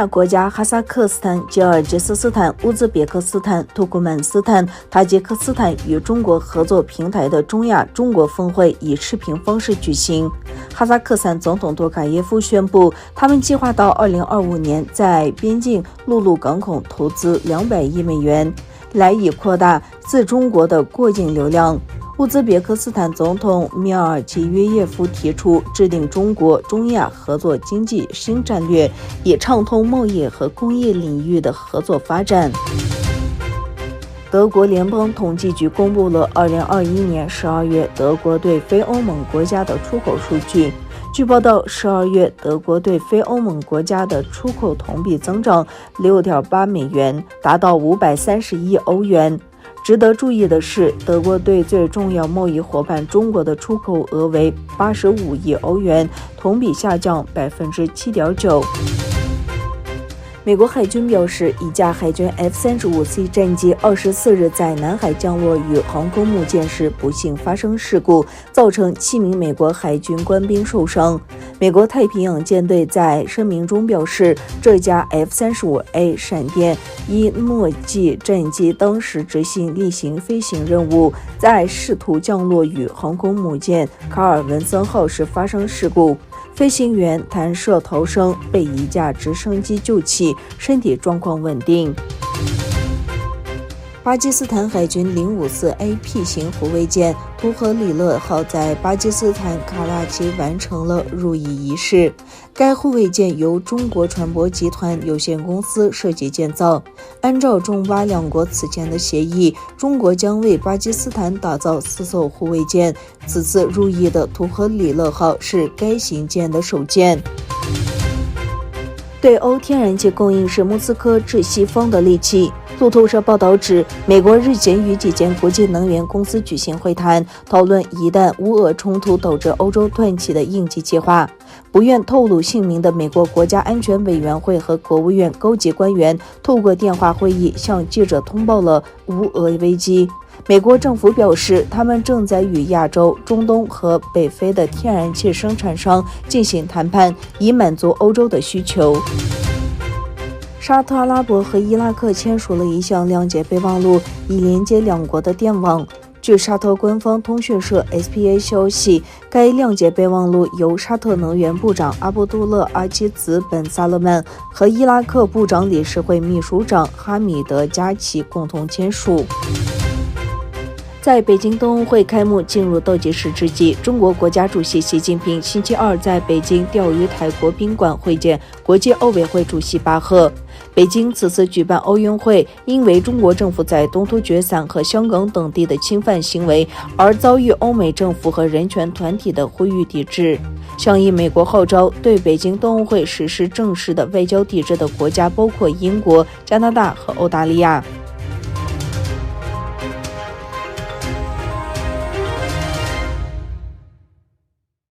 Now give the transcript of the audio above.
亚国家哈萨克斯坦、吉尔吉斯斯坦、乌兹别克斯坦、土库曼斯坦、塔吉克斯坦与中国合作平台的中亚中国峰会以视频方式举行。哈萨克斯坦总统多卡耶夫宣布，他们计划到2025年在边境陆路港口投资200亿美元，来以扩大自中国的过境流量。乌兹别克斯坦总统米尔吉约耶夫提出制定中国中亚合作经济新战略，以畅通贸易和工业领域的合作发展。德国联邦统计局公布了2021年12月德国对非欧盟国家的出口数据。据报道，12月德国对非欧盟国家的出口同比增长 6.8 美元，达到530亿欧元。值得注意的是，德国对最重要贸易伙伴中国的出口额为85亿欧元，同比下降 7.9%。美国海军表示，一架海军 F-35C 战机24日在南海降落与航空母舰时不幸发生事故，造成7名美国海军官兵受伤。美国太平洋舰队在声明中表示，这架 F-35A 闪电伊诺基战机当时执行例行飞行任务，在试图降落与航空母舰卡尔文森号时发生事故。飞行员弹射逃生，被一架直升机救起，身体状况稳定。巴基斯坦海军054AP 型护卫舰图荷里勒号在巴基斯坦卡拉奇完成了入役仪式。该护卫舰由中国船舶集团有限公司设计建造。按照中巴两国此前的协议，中国将为巴基斯坦打造4艘护卫舰。此次入役的图荷里勒号是该型舰的首舰。对欧天然气供应是莫斯科置西方的利器。路透社报道指，美国日前与几间国际能源公司举行会谈，讨论一旦乌俄冲突导致欧洲断气的应急计划。不愿透露姓名的美国国家安全委员会和国务院高级官员透过电话会议向记者通报了乌俄危机。美国政府表示，他们正在与亚洲、中东和北非的天然气生产商进行谈判，以满足欧洲的需求。沙特阿拉伯和伊拉克签署了一项谅解备忘录，以连接两国的电网。据沙特官方通讯社 SPA 消息，该谅解备忘录由沙特能源部长阿卜杜勒·阿基兹本·萨勒曼和伊拉克部长理事会秘书长哈米德·加奇共同签署。在北京冬奥会开幕进入倒计时之际，中国国家主席习近平星期二在北京钓鱼台国宾馆会见国际奥委会主席巴赫。北京此次举办奥运会，因为中国政府在东突厥散和香港等地的侵犯行为，而遭遇欧美政府和人权团体的呼吁抵制。响应美国号召，对北京冬奥会实施正式的外交抵制的国家包括英国、加拿大和澳大利亚。